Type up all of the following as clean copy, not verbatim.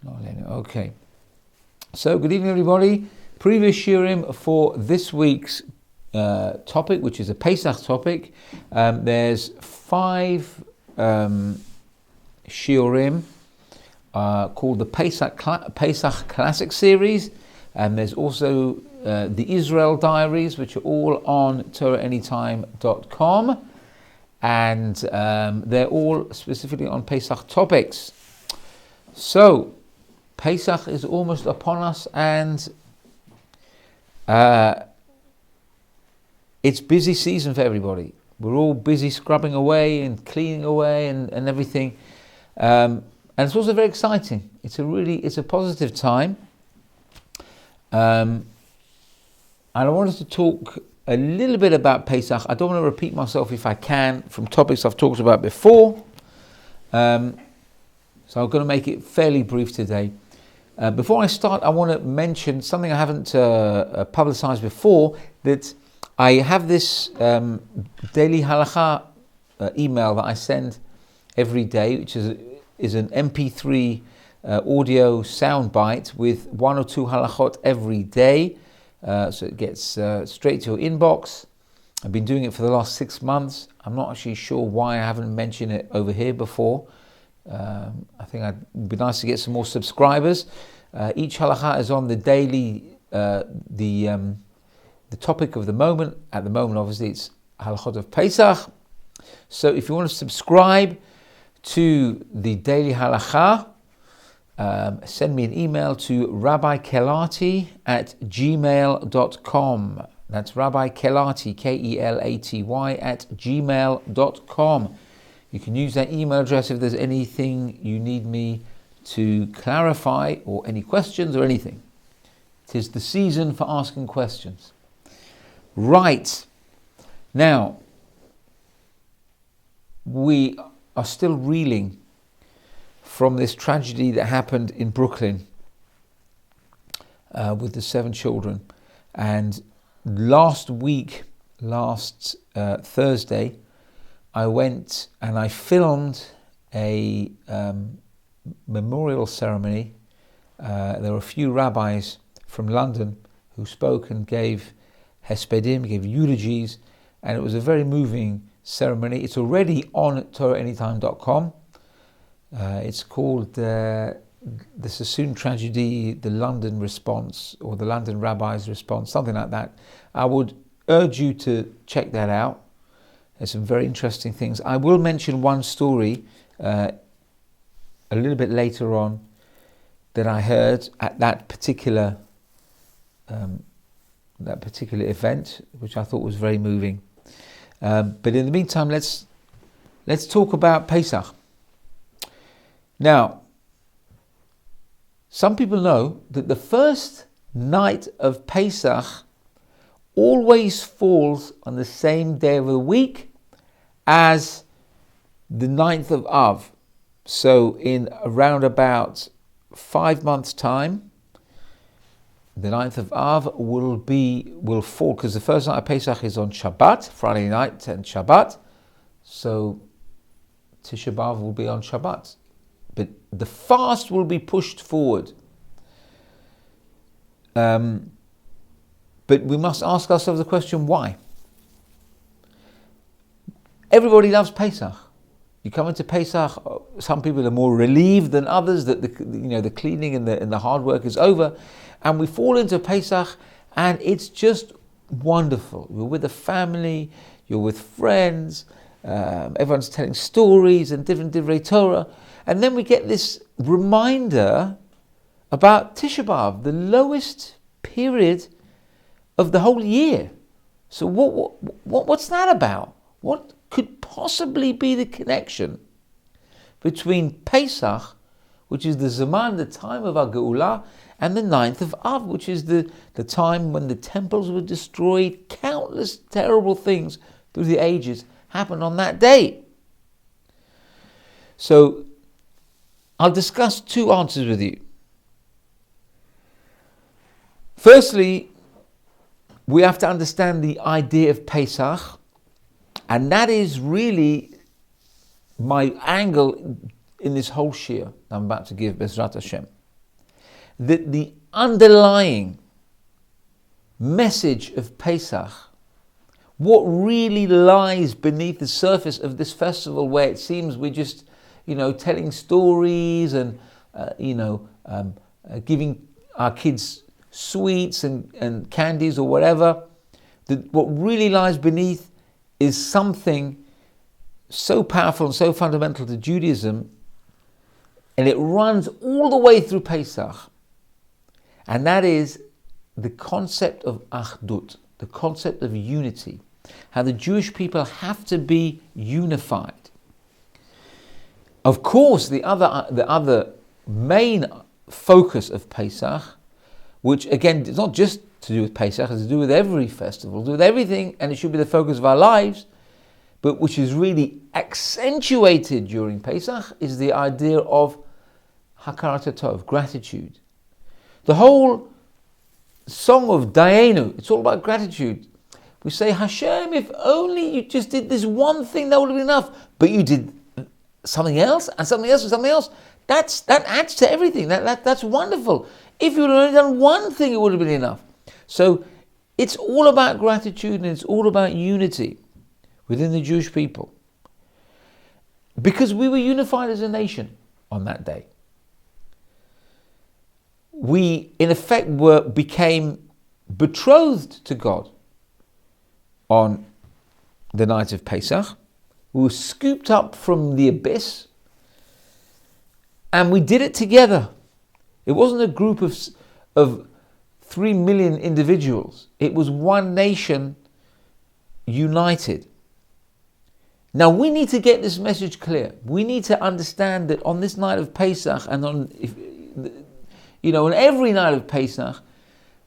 Okay. So, good evening, everybody. Previous shiurim for this week's topic, which is a Pesach topic. There's 5 shiurim called the Pesach Classic Series, and there's also the Israel Diaries, which are all on TorahAnytime.com, and they're all specifically on Pesach topics. So, Pesach is almost upon us, and it's busy season for everybody. We're all busy scrubbing away and cleaning away and everything. And it's also very exciting. It's a positive time. And I wanted to talk a little bit about Pesach. I don't want to repeat myself if I can from topics I've talked about before. So I'm going to make it fairly brief today. Before I start, I want to mention something I haven't publicized before, that I have this daily halakha email that I send every day, which is an MP3 audio soundbite with 1 or 2 halachot every day. So it gets straight to your inbox. I've been doing it for the last 6 months. I'm not actually sure why I haven't mentioned it over here before. I think it'd be nice to get some more subscribers. Each halakha is on the daily, the topic of the moment. At the moment, obviously, it's halachot of Pesach. So if you want to subscribe to the daily halakha, send me an email to rabbikelati@gmail.com. That's Rabbi Kelati, Kelaty, @gmail.com. You can use that email address if there's anything you need me to clarify, or any questions or anything. It is the season for asking questions. Right. Now, we are still reeling from this tragedy that happened in Brooklyn with the 7 children. And last Thursday, I went and I filmed a memorial ceremony. There were a few rabbis from London who spoke and gave hespedim, gave eulogies, and it was a very moving ceremony. It's already on TorahAnytime.com. It's called the Sassoon Tragedy, the London Response, or the London Rabbis Response, something like that. I would urge you to check that out. There's some very interesting things. I will mention one story a little bit later on that I heard at that particular event, which I thought was very moving. But in the meantime, let's talk about Pesach. Now, some people know that the first night of Pesach always falls on the same day of the week as the 9th of Av. So in around about 5 months' time, the 9th of Av will fall, because the first night of Pesach is on Shabbat, Friday night and Shabbat. So Tisha B'Av will be on Shabbat. But the fast will be pushed forward. But we must ask ourselves the question, why? Everybody loves Pesach. You come into Pesach, some people are more relieved than others that the cleaning and the hard work is over, and we fall into Pesach, and it's just wonderful. You're with the family, you're with friends, everyone's telling stories and different divrei Torah, and then we get this reminder about Tisha B'Av, the lowest period of the whole year. So what's that about? What could possibly be the connection between Pesach, which is the Zaman, the time of our Geula, and the 9th of Av, which is the time when the temples were destroyed? Countless terrible things through the ages happened on that day. So I'll discuss 2 answers with you. Firstly, we have to understand the idea of Pesach, and that is really my angle in this whole shiur I'm about to give, Bezrat Hashem. that the underlying message of Pesach, what really lies beneath the surface of this festival, where it seems we're just, telling stories and, giving our kids sweets and candies or whatever, that what really lies beneath is something so powerful and so fundamental to Judaism, and it runs all the way through Pesach, and that is the concept of achdut, the concept of unity, how the Jewish people have to be unified. Of course, the other main focus of Pesach, which again is not just to do with Pesach, it's to do with every festival, to do with everything, and it should be the focus of our lives, but which is really accentuated during Pesach, is the idea of hakarat tov, gratitude. The whole song of Dayenu, it's all about gratitude. We say, Hashem, if only you just did this one thing, that would have been enough. But you did something else, and something else, and something else. That adds to everything. That's wonderful. If you had only done one thing, it would have been enough. So it's all about gratitude, and it's all about unity within the Jewish people. Because we were unified as a nation on that day. We, in effect, became betrothed to God on the night of Pesach. We were scooped up from the abyss, and we did it together. It wasn't a group of 3 million individuals. It was one nation united. Now we need to get this message clear. We need to understand that on this night of Pesach, and on every night of Pesach,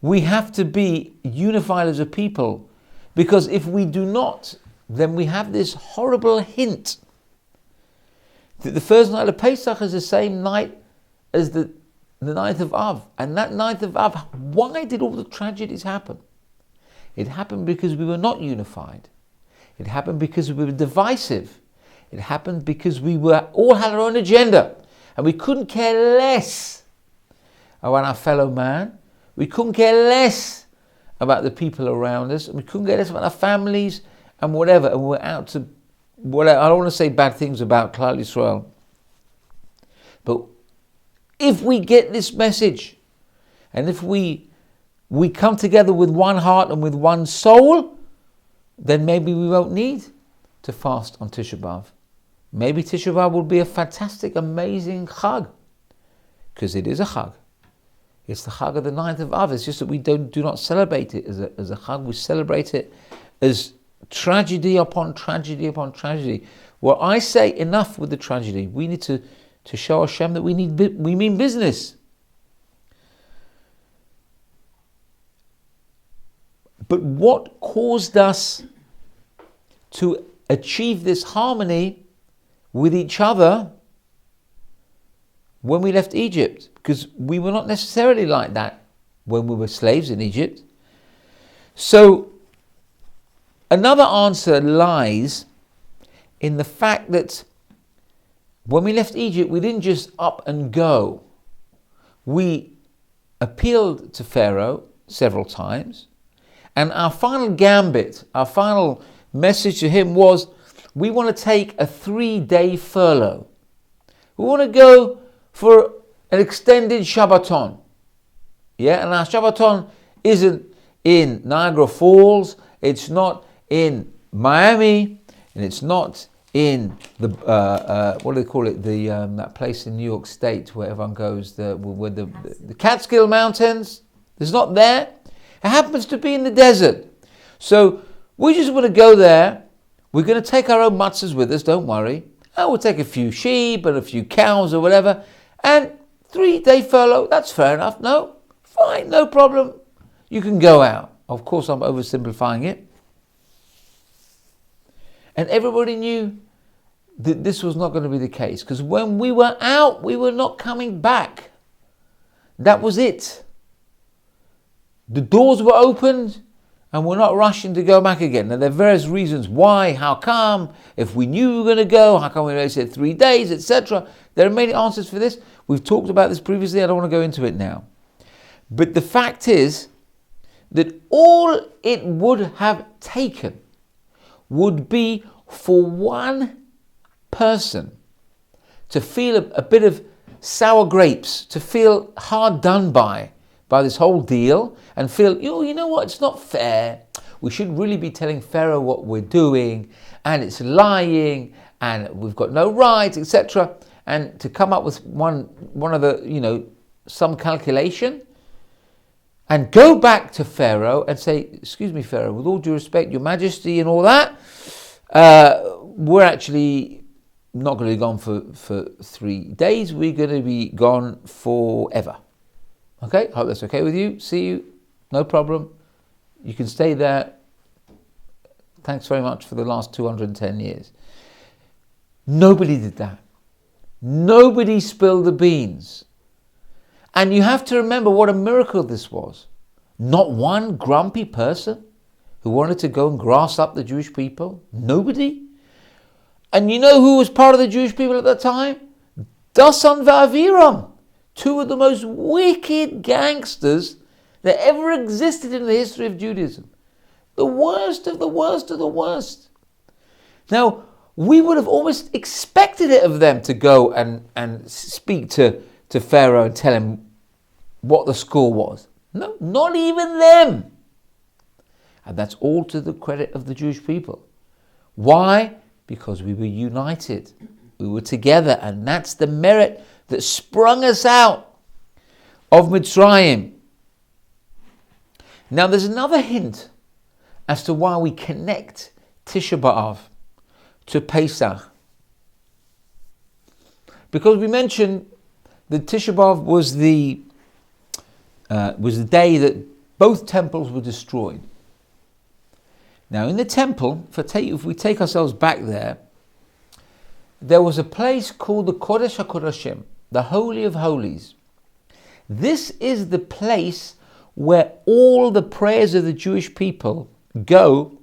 we have to be unified as a people, because if we do not, then we have this horrible hint that the first night of Pesach is the same night as the ninth of Av. And that ninth of Av, why did all the tragedies happen? It happened because we were not unified. It happened because we were divisive. It happened because we all had our own agenda, and we couldn't care less about our fellow man. We couldn't care less about the people around us, and we couldn't care less about our families and whatever. And we're out to whatever. I don't want to say bad things about Klal Yisrael, but if we get this message, and if we come together with one heart and with one soul, then maybe we won't need to fast on Tisha B'Av. Maybe Tisha B'Av will be a fantastic, amazing Chag, because it is a Chag. It's the Chag of the 9th of Av. It's just that we do not celebrate it as a Chag. We celebrate it as tragedy upon tragedy upon tragedy. Well, I say enough with the tragedy. We need to show Hashem that we mean business. But what caused us to achieve this harmony with each other when we left Egypt? Because we were not necessarily like that when we were slaves in Egypt. So another answer lies in the fact that when we left Egypt, we didn't just up and go. We appealed to Pharaoh several times, and our final gambit, our final message to him was, we want to take a 3-day furlough. We want to go for an extended Shabbaton. Yeah, and our Shabbaton isn't in Niagara Falls, it's not in Miami, and it's not in the what do they call it? That place in New York State where everyone goes, where the Catskill Mountains. It's not there. It happens to be in the desert. So we just want to go there. We're going to take our own matzahs with us, don't worry. And we'll take a few sheep and a few cows or whatever. And 3-day furlough, that's fair enough. No, fine, no problem. You can go out. Of course, I'm oversimplifying it. And everybody knew that this was not going to be the case, because when we were out, we were not coming back. That was it. The doors were opened, and we're not rushing to go back again. Now, there are various reasons why, how come, if we knew we were going to go, how come we only said 3 days, etc. There are many answers for this. We've talked about this previously, I don't want to go into it now. But the fact is that all it would have taken would be for one person to feel a bit of sour grapes, to feel hard done by this whole deal, and feel, you know what, it's not fair. We should really be telling Pharaoh what we're doing, and it's lying, and we've got no rights, etc. And to come up with one of the, some calculation, and go back to Pharaoh and say, excuse me, Pharaoh, with all due respect, Your Majesty and all that, we're actually not going to be gone for 3 days. We're going to be gone forever. Okay, hope that's okay with you. See you, no problem. You can stay there. Thanks very much for the last 210 years. Nobody did that. Nobody spilled the beans. And you have to remember what a miracle this was. Not one grumpy person who wanted to go and grass up the Jewish people. Nobody. And you know who was part of the Jewish people at that time? Dasan v'Aviram. Two of the most wicked gangsters that ever existed in the history of Judaism. The worst of the worst of the worst. Now, we would have almost expected it of them to go and speak to Pharaoh and tell him what the score was. No, not even them. And that's all to the credit of the Jewish people. Why? Because we were united. We were together, and that's the merit that sprung us out of Mitzrayim. Now there's another hint as to why we connect Tisha B'Av to Pesach. Because we mentioned that Tisha B'Av was the day that both temples were destroyed. Now in the temple, if we take ourselves back there was a place called the Kodesh HaKodashim, the Holy of Holies. This is the place where all the prayers of the Jewish people go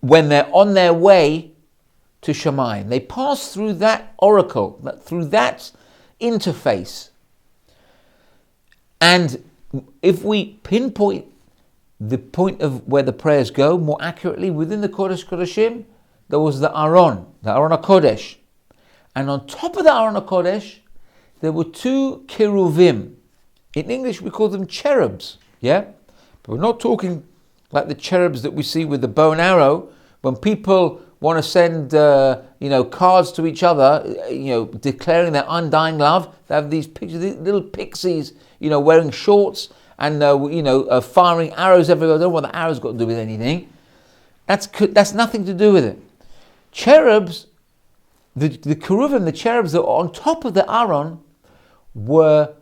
when they're on their way to Shemayim. They pass through that oracle, through that interface. And if we pinpoint the point of where the prayers go more accurately, within the Kodesh Kodashim, there was the Aron HaKodesh. And on top of the Aron HaKodesh, there were 2 cheruvim. In English, we call them cherubs. Yeah? But we're not talking like the cherubs that we see with the bow and arrow. When people want to send, cards to each other, declaring their undying love, they have these pictures, these little pixies, wearing shorts and, firing arrows everywhere. I don't know what the arrows got to do with anything. That's nothing to do with it. Cherubs, the cherubim, the cherubs that were on top of the Aron, were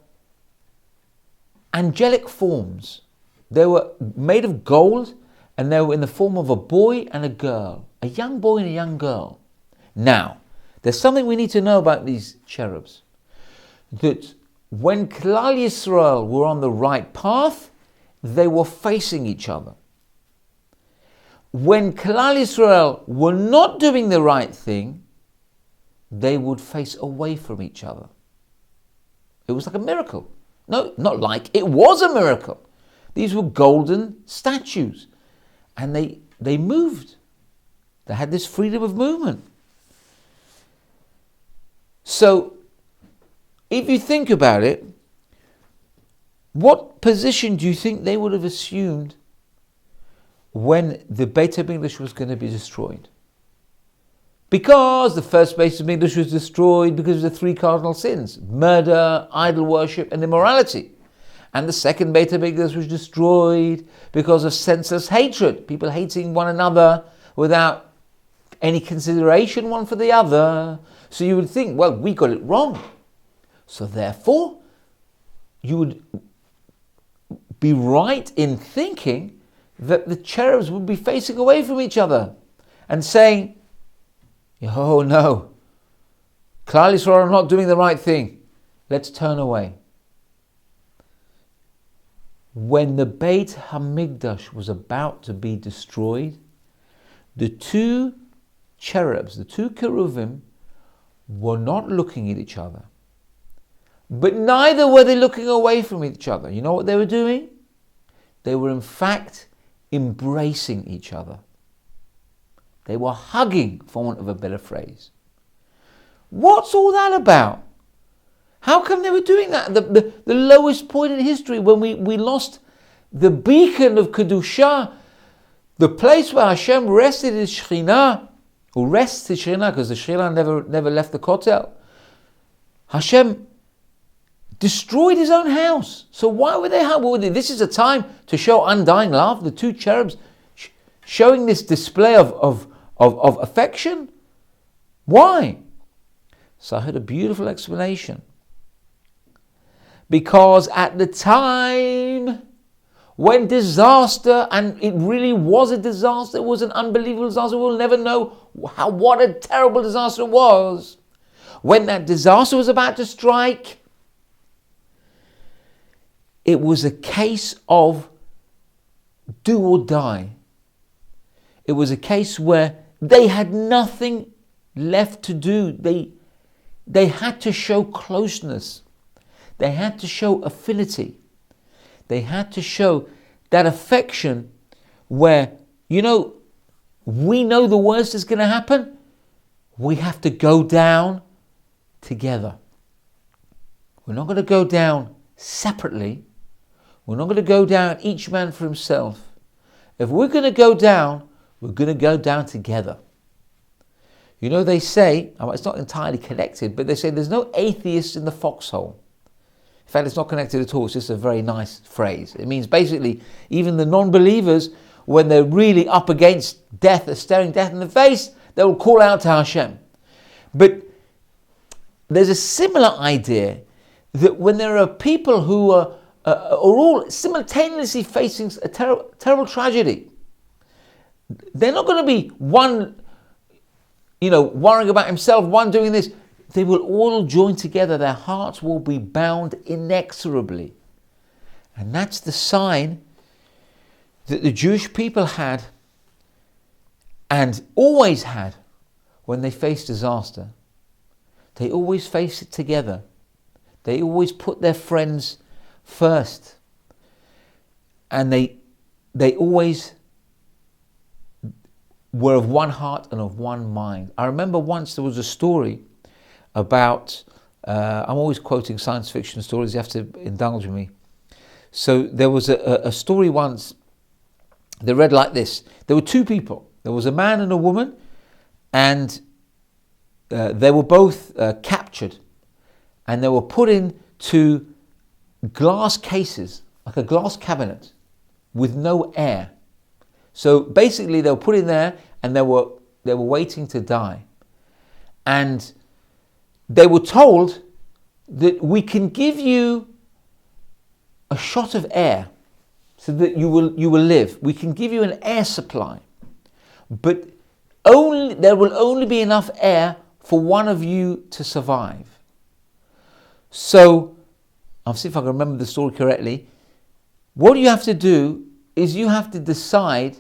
angelic forms. They were made of gold, and they were in the form of a boy and a girl, a young boy and a young girl. Now, there's something we need to know about these cherubs. That when Klal Yisrael were on the right path, they were facing each other. When Klal Yisrael were not doing the right thing, they would face away from each other. It was like a miracle. No, not like, it was a miracle. These were golden statues, and they moved. They had this freedom of movement. So, if you think about it, what position do you think they would have assumed when the Beit HaMikdash was going to be destroyed? Because the first Beit HaMikdash was destroyed because of the 3 cardinal sins: murder, idol worship, and immorality. And the second Beit HaMikdash was destroyed because of senseless hatred, people hating one another without any consideration one for the other. So you would think, well, we got it wrong. So therefore, you would be right in thinking that the cherubs would be facing away from each other and saying, oh no, Klal Yisrael are not doing the right thing. Let's turn away. When the Beit HaMikdash was about to be destroyed, the 2 cherubs, the 2 cheruvim, were not looking at each other, But neither were they looking away from each other. You know what they were doing? They were in fact embracing each other. They were hugging, for want of a better phrase. What's all that about? How come they were doing that? The lowest point in history, when we lost the beacon of Kedusha, the place where Hashem rested his Shekhinah, or rests his Shekhinah, because the Shekhinah never left the Kotel. Hashem destroyed his own house. So why were they? This is a time to show undying love. The two cherubs showing this display of affection. Why? So I heard a beautiful explanation. Because at the time when disaster, and it really was a disaster, it was an unbelievable disaster, we'll never know what a terrible disaster it was. When that disaster was about to strike, it was a case of do or die. It was a case where they had nothing left to do. They had to show closeness. They had to show affinity. They had to show that affection where, we know the worst is going to happen. We have to go down together. We're not going to go down separately. We're not going to go down each man for himself. If we're going to go down, we're going to go down together. They say, it's not entirely connected, but they say there's no atheists in the foxhole. In fact, it's not connected at all. It's just a very nice phrase. It means basically, even the non-believers, when they're really up against death, they're staring death in the face, they will call out to Hashem. But there's a similar idea that when there are people who are all simultaneously facing a terrible tragedy, they're not going to be one, worrying about himself, one doing this. They will all join together. Their hearts will be bound inexorably. And that's the sign that the Jewish people had and always had when they faced disaster. They always faced it together. They always put their friends first. And they always were of one heart and of one mind. I remember once there was a story about, I'm always quoting science fiction stories, you have to indulge me. So there was a story once that read like this. There were two people. There was a man and a woman, and they were both captured, and they were put into glass cases, like a glass cabinet, with no air. So basically they were put in there, and they were waiting to die. And they were told that we can give you a shot of air so that you will live. We can give you an air supply, but there will only be enough air for one of you to survive. So, I'll see if I can remember the story correctly. What you have to do is you have to decide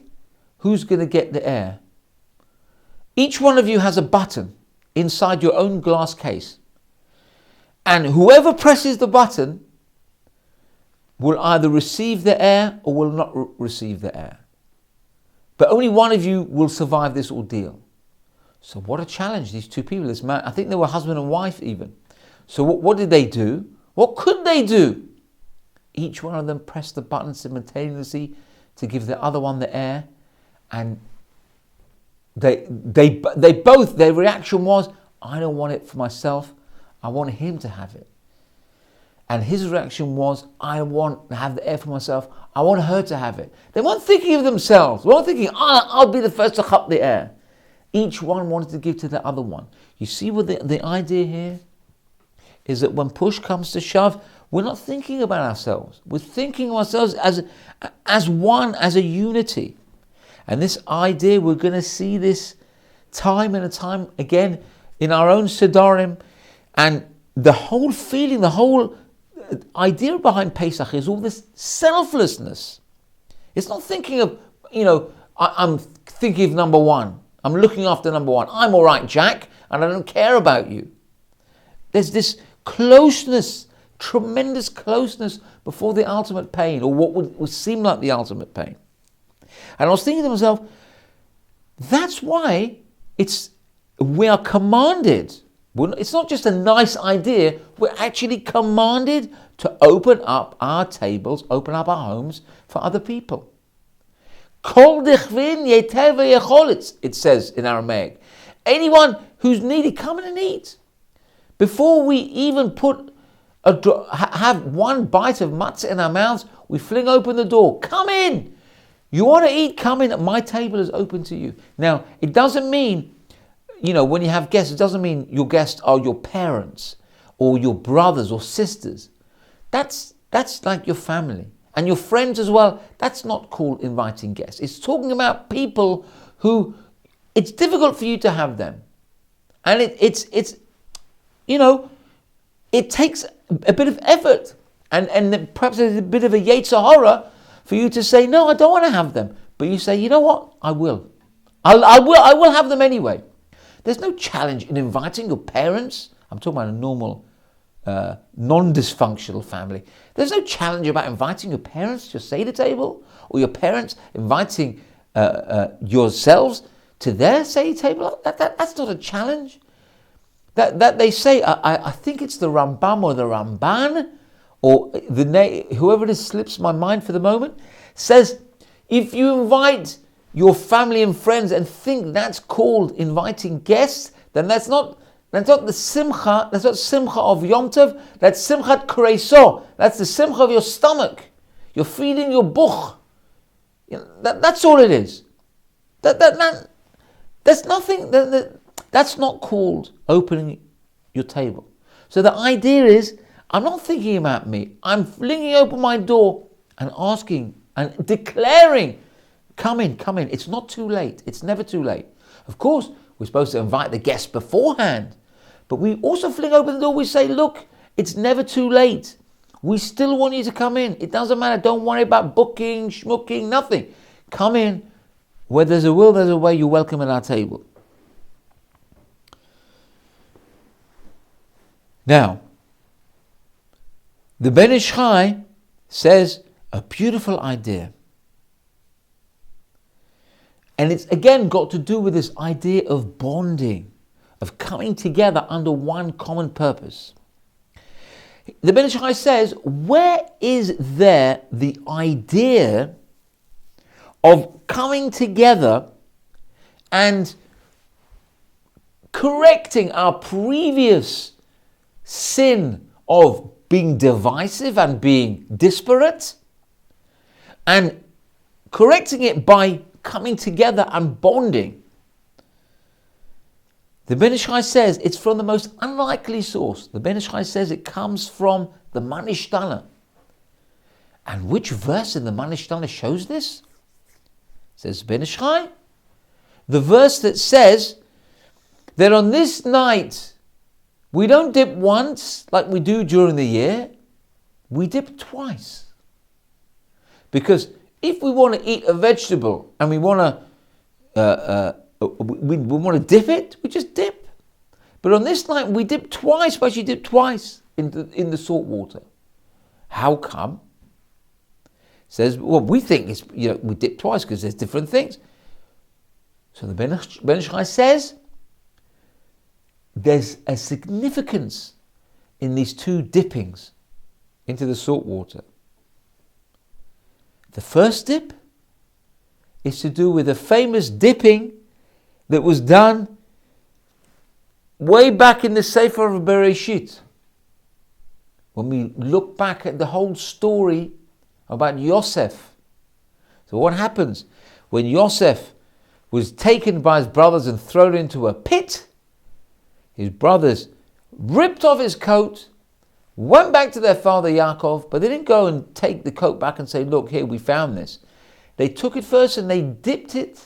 who's going to get the air. Each one of you has a button inside your own glass case. And whoever presses the button will either receive the air or will not receive the air. But only one of you will survive this ordeal. So what a challenge, these two people, this man, I think they were husband and wife even. So what did they do? What could they do? Each one of them pressed the button simultaneously to give the other one the air, and they both, their reaction was, I don't want it for myself, I want him to have it. And his reaction was, I want to have the air for myself, I want her to have it. They weren't thinking of themselves. They weren't thinking, I'll be the first to cup the air. Each one wanted to give to the other one. You see what the idea here is, that when push comes to shove, we're not thinking about ourselves. We're thinking of ourselves as one, as a unity. And this idea, we're going to see this time and time again in our own Siddharim. And the whole feeling, the whole idea behind Pesach is all this selflessness. It's not thinking of, I'm thinking of number one. I'm looking after number one. I'm all right, Jack, and I don't care about you. There's this closeness tremendous closeness before the ultimate pain, or what would seem like the ultimate pain. And I was thinking to myself, that's why we are commanded. It's not just a nice idea. We're actually commanded to open up our tables, open up our homes for other people. Kol dechvin yeter v'yecholitz, it says in Aramaic. Anyone who's needy, come in and eat. Before we even have one bite of matzah in our mouths, we fling open the door. Come in. You want to eat? Come in. My table is open to you. Now, it doesn't mean, when you have guests, it doesn't mean your guests are your parents or your brothers or sisters. That's like your family. And your friends as well. That's not called inviting guests. It's talking about people who it's difficult for you to have them. And it takes a bit of effort. And perhaps there's a bit of a Yetzer Hara for you to say, no, I don't want to have them. But you say, you know what? I will. I will have them anyway. There's no challenge in inviting your parents. I'm talking about a normal, non-dysfunctional family. There's no challenge about inviting your parents to your Seder table, or your parents inviting yourselves to their Seder table. That's not a challenge. That they say, I think it's the Rambam or the Ramban, or whoever it is slips my mind for the moment, says, if you invite your family and friends and think that's called inviting guests, then that's not the simcha, that's not simcha of Yom Tov, that's simchat kreiso, that's the simcha of your stomach. You're feeding your buch. That's all it is. There's nothing, that's not called opening your table. So the idea is, I'm not thinking about me. I'm flinging open my door and asking and declaring, come in. It's not too late. It's never too late. Of course, we're supposed to invite the guests beforehand, but we also fling open the door. We say, look, it's never too late. We still want you to come in. It doesn't matter. Don't worry about booking, schmooking, nothing. Come in. Where there's a will, there's a way. You're welcome at our table. Now, the Ben Ish Chai says a beautiful idea. And it's again got to do with this idea of bonding, of coming together under one common purpose. The Ben Ish Chai says, where is there the idea of coming together and correcting our previous sin of being divisive and being disparate, and correcting it by coming together and bonding? The Ben Ish Chai says it's from the most unlikely source. The Ben Ish Chai says it comes from the Manishtana. And which verse in the Manishtana shows this? It says Ben Ish Chai, the verse that says that on this night we don't dip once like we do during the year. We dip twice. Because if we want to eat a vegetable and we want to dip it, we just dip. But on this night we dip twice. We actually dip twice in the salt water. How come? It says, well, we think it's we dip twice because there's different things. So the Ben Ish Chai says there's a significance in these two dippings into the salt water. The first dip is to do with a famous dipping that was done way back in the Sefer of Bereshit. When we look back at the whole story about Yosef. So what happens when Yosef was taken by his brothers and thrown into a pit? His brothers ripped off his coat, went back to their father Yaakov, but they didn't go and take the coat back and say, look, here, we found this. They took it first and they dipped it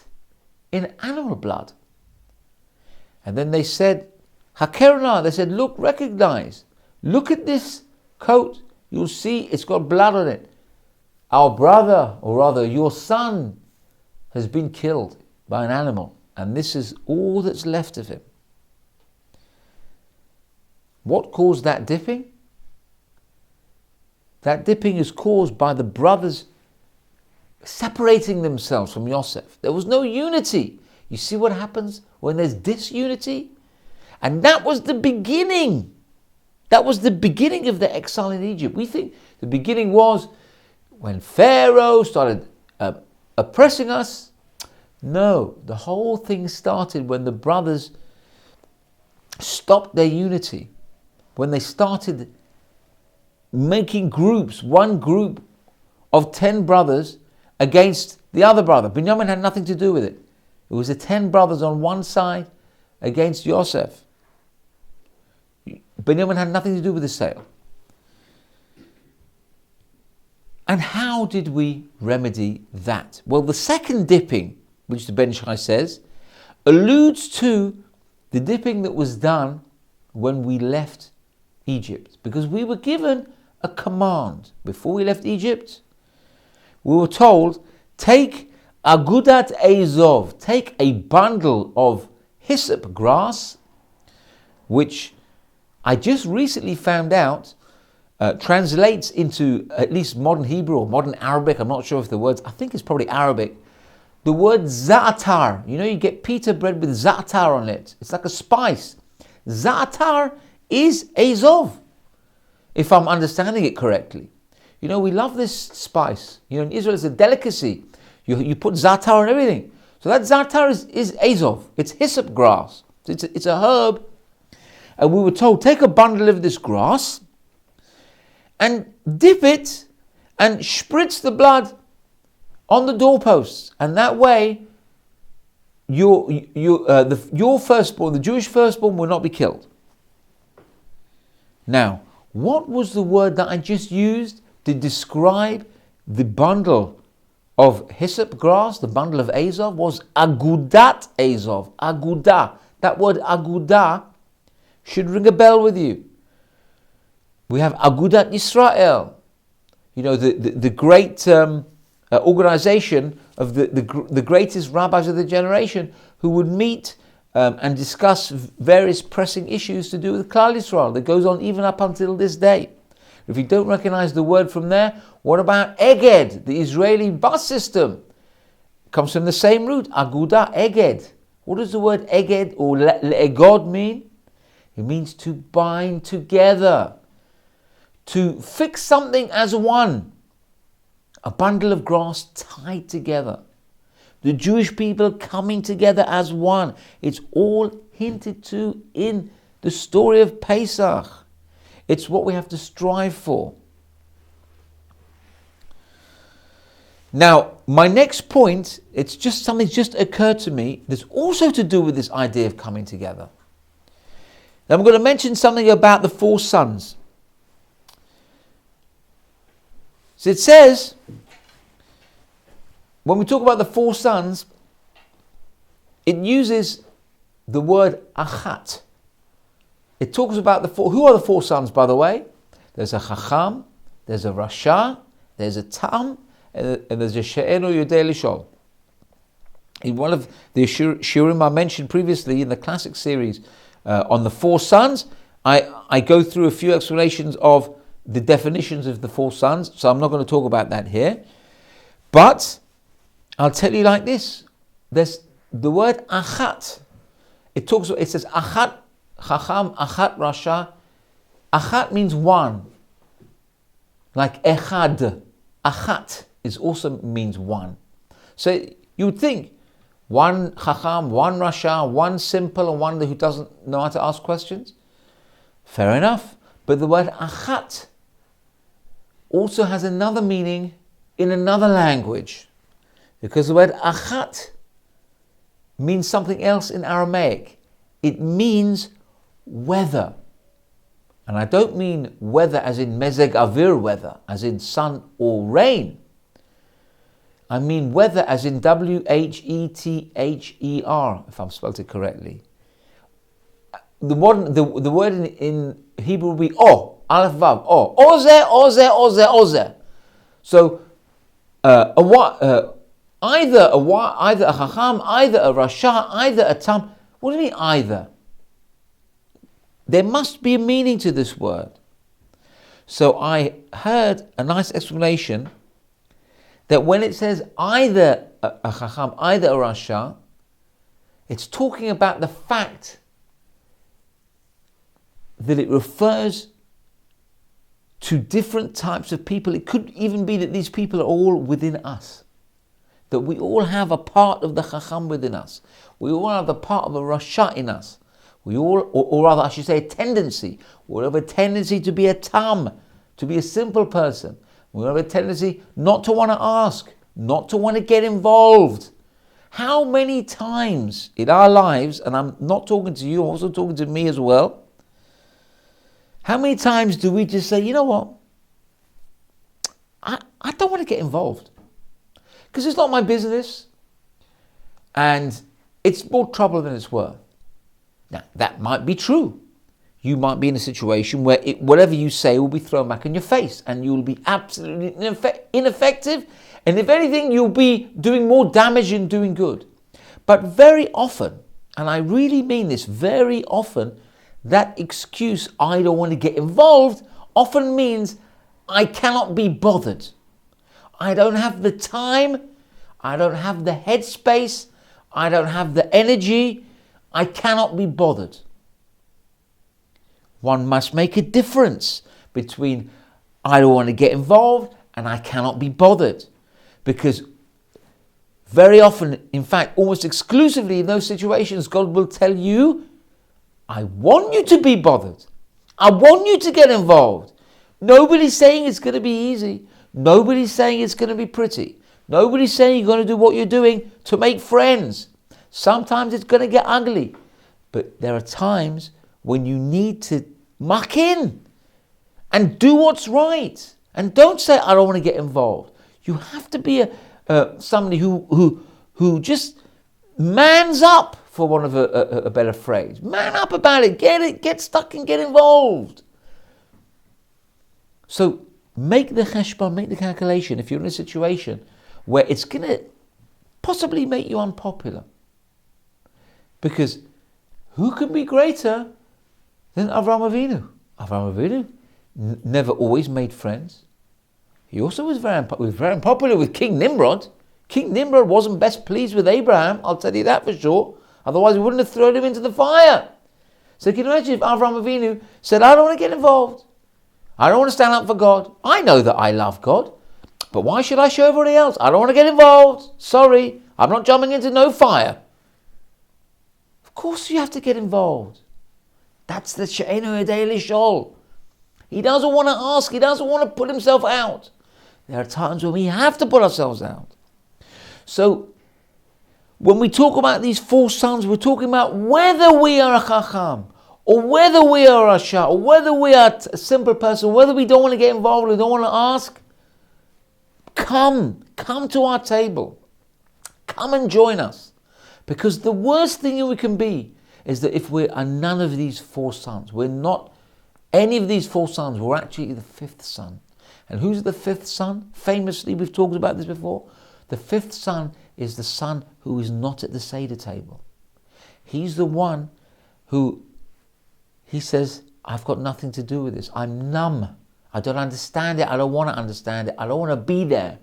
in animal blood. And then they said, Hakerna, they said, look, recognize, look at this coat, you'll see it's got blood on it. Our brother, or rather your son, has been killed by an animal, and this is all that's left of him. What caused that dipping? That dipping is caused by the brothers separating themselves from Yosef. There was no unity. You see what happens when there's disunity? And that was the beginning. That was the beginning of the exile in Egypt. We think the beginning was when Pharaoh started oppressing us. No, the whole thing started when the brothers stopped their unity. When they started making groups, one group of 10 brothers against the other brother. Binyamin had nothing to do with it. It was the 10 brothers on one side against Yosef. Binyamin had nothing to do with the sale. And how did we remedy that? Well, the second dipping, which the Ben Shai says, alludes to the dipping that was done when we left Egypt. Because we were given a command before we left Egypt. We were told, take agudat Azov, take a bundle of hyssop grass, which I just recently found out translates into at least modern Hebrew or modern Arabic. I'm not sure if the words, I think it's probably Arabic. The word za'atar, you get pita bread with za'atar on it. It's like a spice. Za'atar is Azov, if I'm understanding it correctly. We love this spice. In Israel it's a delicacy. You put za'atar on everything. So that za'atar is Azov. It's hyssop grass. It's a herb. And we were told, take a bundle of this grass and dip it and spritz the blood on the doorposts. And that way, your firstborn, the Jewish firstborn, will not be killed. Now, what was the word that I just used to describe the bundle of hyssop grass, the bundle of Azov? Was agudat Azov. Agudah. That word agudah should ring a bell with you. We have Agudat Yisrael, the great organization of the greatest rabbis of the generation who would meet and discuss various pressing issues to do with Klal Yisrael. That goes on even up until this day. If you don't recognize the word from there, what about Eged, the Israeli bus system? It comes from the same root, Aguda, Eged. What does the word Eged or Le'egod mean? It means to bind together, to fix something as one. A bundle of grass tied together. The Jewish people coming together as one. It's all hinted to in the story of Pesach. It's what we have to strive for. Now, my next point, something's just occurred to me that's also to do with this idea of coming together. Now, I'm going to mention something about the 4 sons. So it says, when we talk about the 4 sons, it uses the word achat. It talks about the 4. Who are the 4 sons, by the way? There's a chacham, there's a rasha, there's a tam, and there's a she'enu yodei lishol. In one of the shiurim I mentioned previously in the classic series on the 4 sons, I go through a few explanations of the definitions of the 4 sons, so I'm not going to talk about that here. But I'll tell you like this: there's the word achat. It says achat chacham, achat rasha. Achat means one, like echad. Achat also means one. So you would think one chacham, one rasha, one simple, and one who doesn't know how to ask questions. Fair enough. But the word achat also has another meaning in another language, because the word achat means something else in Aramaic. It means weather. And I don't mean weather as in mezeg avir weather, as in sun or rain. I mean weather as in W-H-E-T-H-E-R, if I've spelled it correctly. The word in Hebrew will be Aleph Vav, Ozer, Ozer, Ozer, Ozer. So either a chacham, either a rasha, either a tam. What do you mean either? There must be a meaning to this word. So I heard a nice explanation that when it says either a Chacham, either a Rasha, it's talking about the fact that it refers to different types of people. It could even be that these people are all within us. That we all have a part of the Chacham within us. We all have a part of a Rasha in us. We all, or rather I should say a tendency. We all have a tendency to be a tam, to be a simple person. We all have a tendency not to want to ask, not to want to get involved. How many times in our lives, and I'm not talking to you, I'm also talking to me as well, how many times do we just say, you know what, I don't want to get involved because it's not my business and it's more trouble than it's worth. Now, that might be true. You might be in a situation where whatever you say will be thrown back in your face and you'll be absolutely ineffective. And if anything, you'll be doing more damage than doing good. But very often, and I really mean this, very often, that excuse, I don't want to get involved, often means I cannot be bothered. I don't have the time. I don't have the headspace. I don't have the energy. I cannot be bothered. One must make a difference between I don't want to get involved and I cannot be bothered. Because very often, in fact, almost exclusively in those situations, God will tell you, I want you to be bothered. I want you to get involved. Nobody's saying it's going to be easy. Nobody's saying it's going to be pretty. Nobody's saying you're going to do what you're doing to make friends. Sometimes it's going to get ugly. But there are times when you need to muck in and do what's right. And don't say, I don't want to get involved. You have to be somebody who just mans up, for want of a better phrase. Man up about it. Get stuck and get involved. So make the cheshbon, make the calculation if you're in a situation where it's going to possibly make you unpopular. Because who can be greater than Avraham Avinu? Avraham Avinu never always made friends. He also was very unpopular with King Nimrod. King Nimrod wasn't best pleased with Abraham, I'll tell you that for sure. Otherwise he wouldn't have thrown him into the fire. So can you imagine if Avraham Avinu said, I don't want to get involved. I don't want to stand up for God. I know that I love God. But why should I show everybody else? I don't want to get involved. Sorry, I'm not jumping into no fire. Of course you have to get involved. That's the She'enu Yodei Lishol. He doesn't want to ask. He doesn't want to put himself out. There are times when we have to put ourselves out. So when we talk about these four sons, we're talking about whether we are a Chacham, or whether we are a Rasha, or whether we are a simple person, whether we don't want to get involved, we don't want to ask. Come to our table. Come and join us. Because the worst thing we can be is that if we are none of these four sons, we're not any of these four sons, we're actually the fifth son. And who's the fifth son? Famously, we've talked about this before. The fifth son is the son who is not at the Seder table. He's the one who, he says, I've got nothing to do with this. I'm numb. I don't understand it. I don't want to understand it. I don't want to be there.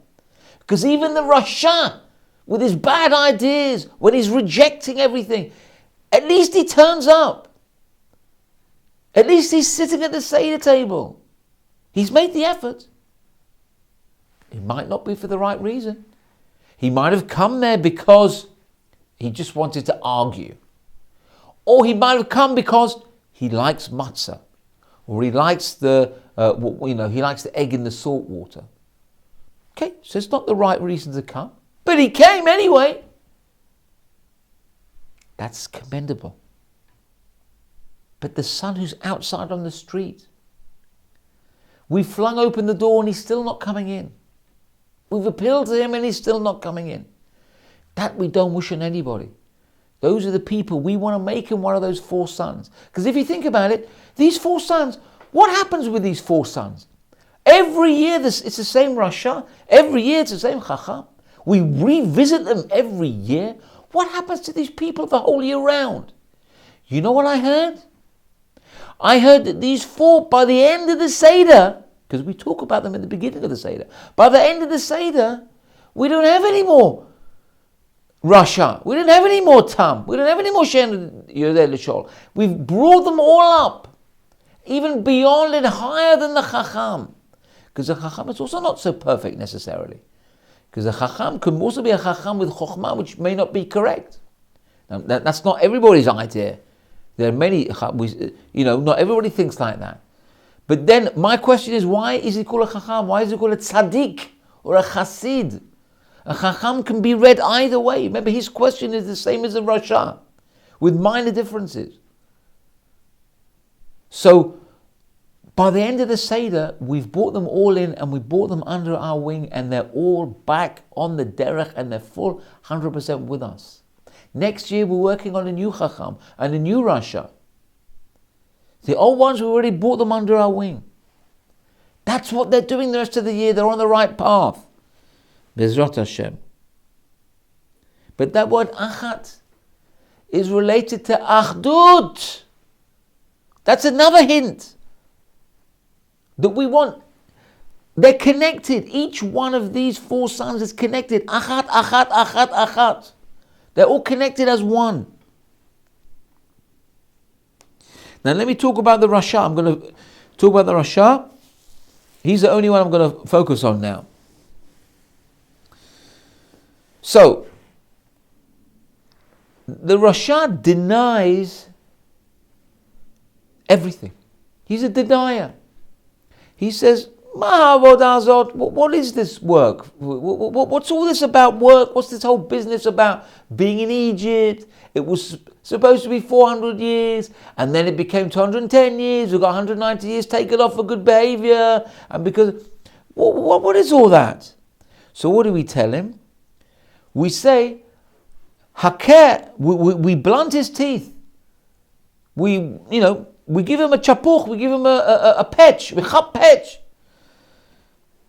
Because even the Rasha, with his bad ideas, when he's rejecting everything, at least he turns up. At least he's sitting at the Seder table. He's made the effort. It might not be for the right reason. He might have come there because he just wanted to argue. Or he might have come because he likes matzah. Or he likes the egg in the salt water. Okay, so it's not the right reason to come. But he came anyway. That's commendable. But the son who's outside on the street, we flung open the door and he's still not coming in. We've appealed to him and he's still not coming in. That we don't wish on anybody. Those are the people we want to make him one of those four sons. Because if you think about it, these four sons, what happens with these four sons? Every year it's the same Rasha. Every year it's the same Chacham. We revisit them every year. What happens to these people the whole year round? You know what I heard? I heard that these four, by the end of the Seder, because we talk about them at the beginning of the Seder. By the end of the Seder, we don't have any more Rasha. We don't have any more Tam. We don't have any more Shen Yodeh L'Shol. We've brought them all up, even beyond and higher than the Chacham. Because the Chacham is also not so perfect necessarily. Because the Chacham can also be a Chacham with Chokhmah, which may not be correct. Now, that's not everybody's idea. There are many, not everybody thinks like that. But then my question is, why is he called a Chacham? Why is he called a Tzaddik or a Chassid? A Chacham can be read either way. Remember, his question is the same as a Rasha, with minor differences. So, by the end of the Seder, we've brought them all in and we brought them under our wing, and they're all back on the derech and they're full 100% with us. Next year, we're working on a new Chacham and a new Rasha. The old ones, we already brought them under our wing. That's what they're doing the rest of the year. They're on the right path. Bezrat Hashem. But that word achat is related to achdut. That's another hint that we want. They're connected. Each one of these four sons is connected. Achat, achat, achat, achat. They're all connected as one. Now let me talk about the Rasha. I'm going to talk about the Rasha. He's the only one I'm going to focus on now. So, the Rasha denies everything. He's a denier. He says, what is this work? What's all this about work? What's this whole business about being in Egypt? It was supposed to be 400 years, and then it became 210 years. We've got 190 years taken off for good behavior. And because, what is all that? So what do we tell him? We say, Haker, we blunt his teeth. We give him a chapuch, we give him a petch, we chap petch.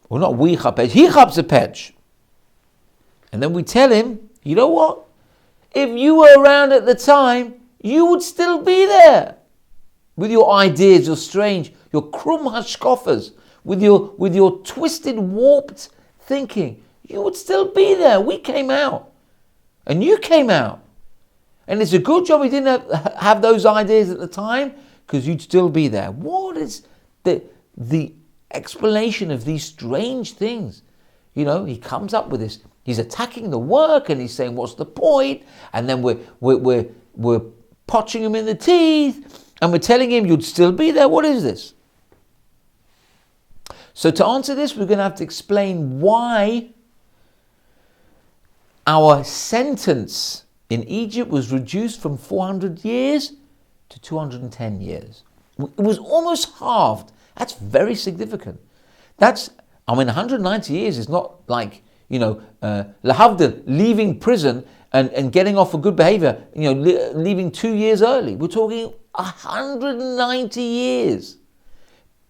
Well, not we chap petch, he chaps a petch. And then we tell him, you know what? If you were around at the time, you would still be there. With your ideas, your strange, your krum hashkofas, with your twisted, warped thinking. You would still be there. We came out. And you came out. And it's a good job we didn't have those ideas at the time, because you'd still be there. What is the explanation of these strange things? He comes up with this. He's attacking the work and he's saying, what's the point? And then we're potching him in the teeth and we're telling him you'd still be there. What is this? So to answer this, we're going to have to explain why our sentence in Egypt was reduced from 400 years to 210 years. It was almost halved. That's very significant. 190 years is not like, lahavdil, leaving prison and getting off for good behavior, leaving 2 years early. We're talking 190 years.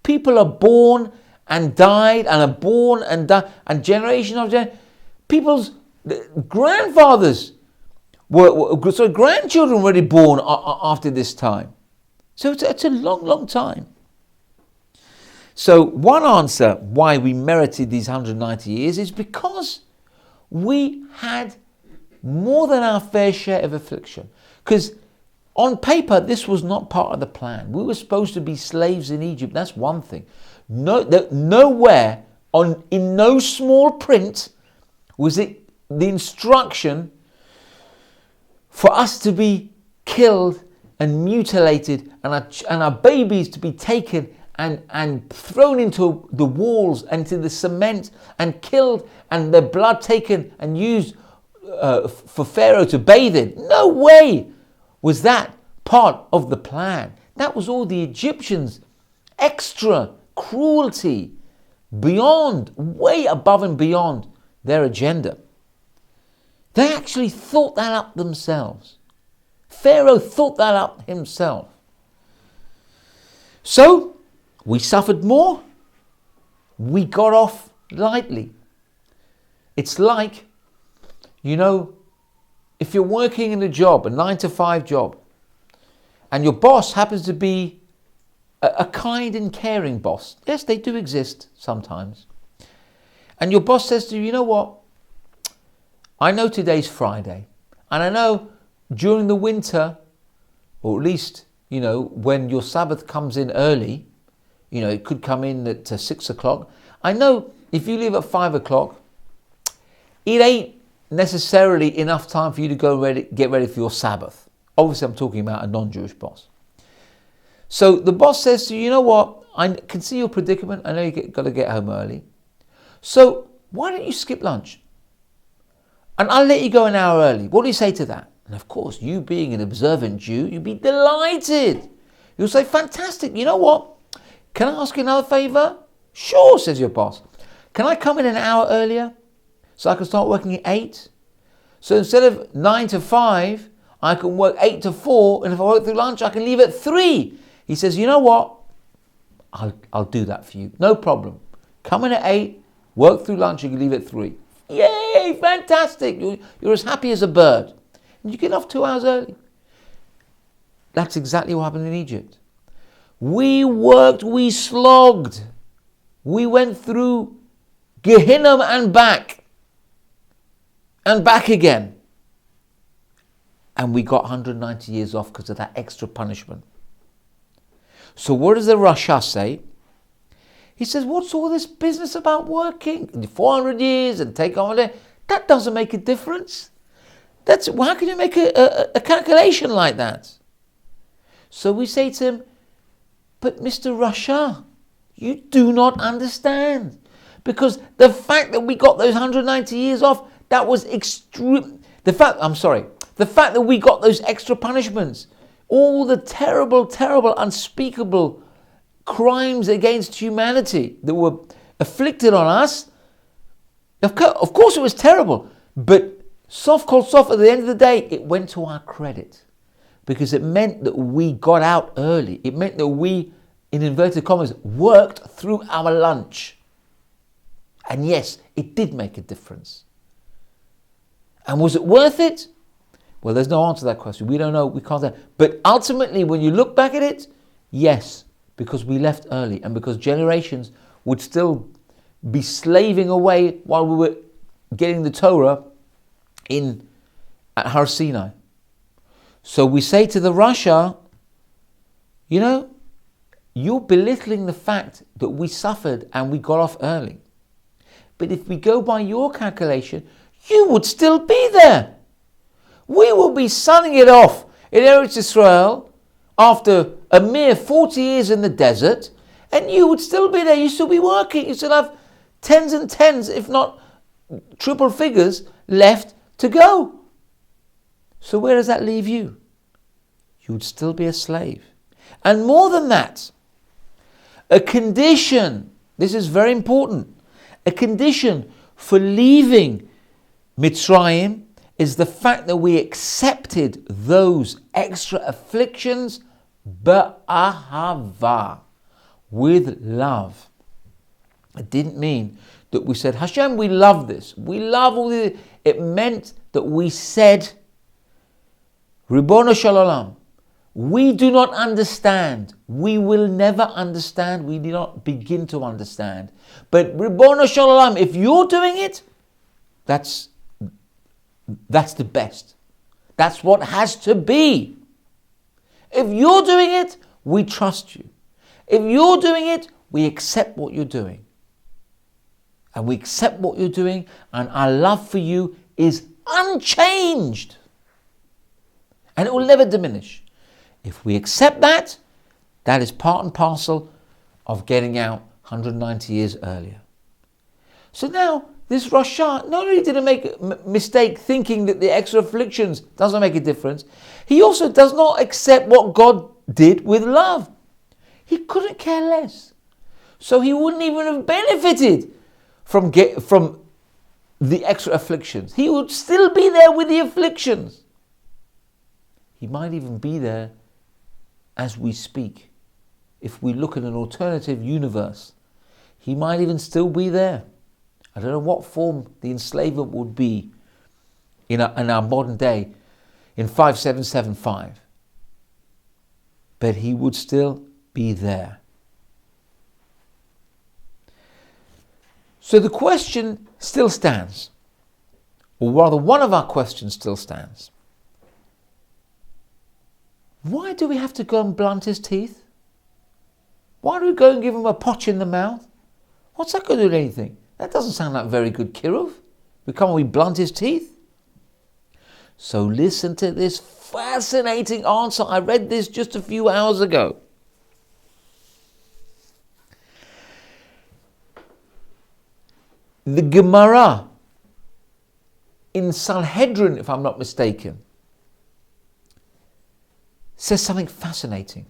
People are born and died and are born and die, and generation of people's grandfathers grandchildren were already born after this time. So it's a long, long time. So one answer why we merited these 190 years is because we had more than our fair share of affliction. Because on paper, this was not part of the plan. We were supposed to be slaves in Egypt. That's one thing. Nowhere, in no small print, was it the instruction for us to be killed and mutilated and our babies to be taken and thrown into the walls and to the cement and killed and their blood taken and used for Pharaoh to bathe in. No way was that part of the plan. That was all the Egyptians' extra cruelty beyond, way above and beyond their agenda. They actually thought that up themselves. Pharaoh thought that up himself. So, we suffered more. We got off lightly. It's like, if you're working in a job, a 9-to-5 job, and your boss happens to be a kind and caring boss. Yes, they do exist sometimes. And your boss says to you, you know what? I know today's Friday. And I know during the winter, or at least, when your Sabbath comes in early, it could come in at 6 o'clock. I know if you leave at 5 o'clock, it ain't necessarily enough time for you to get ready for your Sabbath. Obviously, I'm talking about a non-Jewish boss. So the boss says to you, you know what? I can see your predicament. I know you got to get home early. So why don't you skip lunch? And I'll let you go an hour early. What do you say to that? And of course, you being an observant Jew, you'd be delighted. You'll say, fantastic. You know what? Can I ask you another favor? Sure, says your boss. Can I come in an hour earlier so I can start working at 8? So instead of 9 to 5, I can work 8 to 4. And if I work through lunch, I can leave at 3. He says, you know what? I'll do that for you. No problem. Come in at 8, work through lunch, you can leave at 3. Yay, fantastic. You're as happy as a bird. And you get off 2 hours early. That's exactly what happened in Egypt. We worked, we slogged. We went through Gehinnom and back again. And we got 190 years off because of that extra punishment. So what does the Rasha say? He says, what's all this business about working 400 years and take on it? That doesn't make a difference. How can you make a calculation like that? So we say to him, but Mr. Rasha, you do not understand. Because the fact that we got those 190 years off, that was extreme. The fact that we got those extra punishments, all the terrible, terrible, unspeakable crimes against humanity that were afflicted on us, of course it was terrible, but sof kol sof, at the end of the day, it went to our credit because it meant that we got out early. It meant that we, in inverted commas, worked through our lunch. And yes, it did make a difference. And was it worth it? Well, there's no answer to that question. We don't know. We can't say. But ultimately, when you look back at it, yes, because we left early and because generations would still be slaving away while we were getting the Torah at Har Sinai. So we say to the Rasha, you're belittling the fact that we suffered and we got off early. But if we go by your calculation, you would still be there. We will be sunning it off in Eretz Israel after a mere 40 years in the desert, and you would still be there. You'd still be working. You still have tens and tens, if not triple figures, left to go. So where does that leave you? You would still be a slave. And more than that, a condition, this is very important, a condition for leaving Mitzrayim is the fact that we accepted those extra afflictions ba'ahava, with love. It didn't mean that we said, Hashem, we love this. We love all this. It meant that we said, Ribono Shel Olam, we do not understand. We will never understand. We do not begin to understand. But Ribono Shel Olam, if you're doing it, that's the best. That's what has to be. If you're doing it, we trust you. If you're doing it, we accept what you're doing. And we accept what you're doing, and our love for you is unchanged. And it will never diminish. If we accept that, that is part and parcel of getting out 190 years earlier. So now, this Rasha not only did he make a mistake thinking that the extra afflictions doesn't make a difference, he also does not accept what God did with love. He couldn't care less. So he wouldn't even have benefited from the extra afflictions. He would still be there with the afflictions. He might even be there as we speak. If we look at an alternative universe, he might even still be there. I don't know what form the enslavement would be in our modern day in 5775. But he would still be there. So the question still stands, or rather one of our questions still stands. Why do we have to go and blunt his teeth? Why do we go and give him a potch in the mouth? What's that going to do to anything? That doesn't sound like very good kiruv. We blunt his teeth? So listen to this fascinating answer. I read this just a few hours ago. The Gemara in Sanhedrin, if I'm not mistaken, says something fascinating.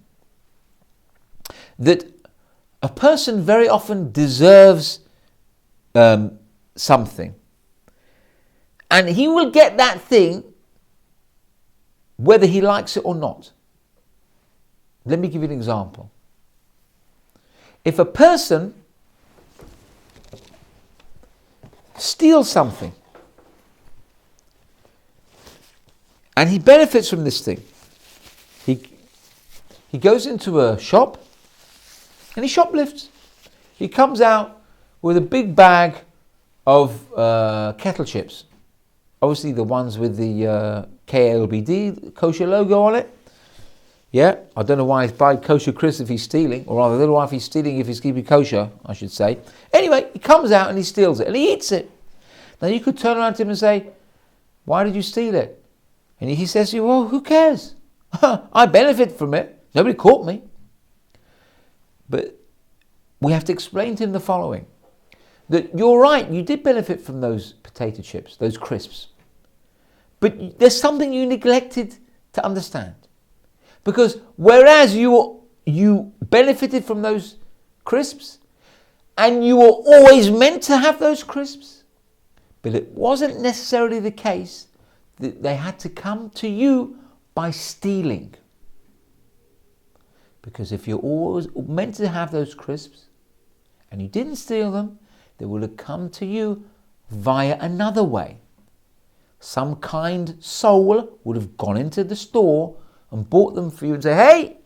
That a person very often deserves something. And he will get that thing whether he likes it or not. Let me give you an example. If a person steals something and he benefits from this thing, he goes into a shop and he shoplifts. He comes out with a big bag of kettle chips. Obviously the ones with the KLBD, kosher logo on it. Yeah, I don't know why he's buying kosher crisps if he's stealing, or rather I don't know why if he's stealing if he's keeping kosher, I should say. Anyway, he comes out and he steals it and he eats it. Now you could turn around to him and say, why did you steal it? And he says to you, well, who cares? I benefit from it. Nobody caught me. But we have to explain to him the following. That you're right, you did benefit from those potato chips, those crisps. But there's something you neglected to understand. Because whereas you benefited from those crisps, and you were always meant to have those crisps, but it wasn't necessarily the case that they had to come to you by stealing. Because if you're always meant to have those crisps, and you didn't steal them, they would have come to you via another way. Some kind soul would have gone into the store and bought them for you and say, hey,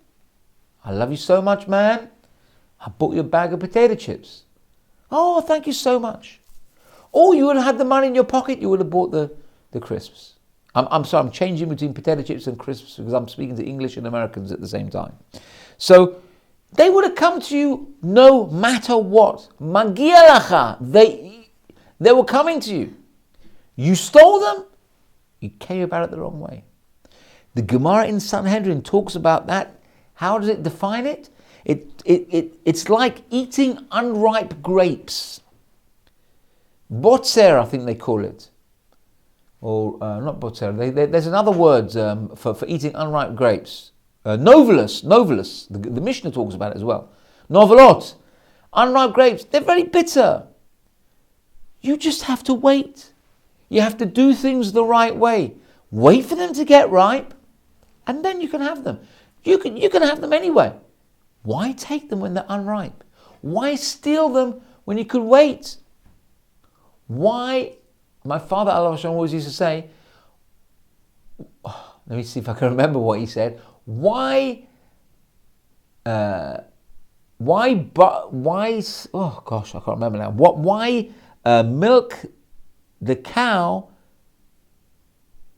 I love you so much, man. I bought you a bag of potato chips. Oh, thank you so much. Or you would have had the money in your pocket, you would have bought the crisps. I'm sorry, I'm changing between potato chips and crisps because I'm speaking to English and Americans at the same time. So they would have come to you no matter what. Magia lacha. They were coming to you. You stole them, you came about it the wrong way. The Gemara in Sanhedrin talks about that. How does it define it? It's like eating unripe grapes. Botzer, I think they call it. Or not botzer. There's another word for eating unripe grapes. Novelus. The Mishnah talks about it as well. Novelot. Unripe grapes. They're very bitter. You just have to wait. You have to do things the right way. Wait for them to get ripe, and then you can have them. You can have them anyway. Why take them when they're unripe? Why steal them when you could wait? Why? My father, Allah Hashem, always used to say, let me see if I can remember what he said. Why, oh gosh, I can't remember now. Why milk the cow?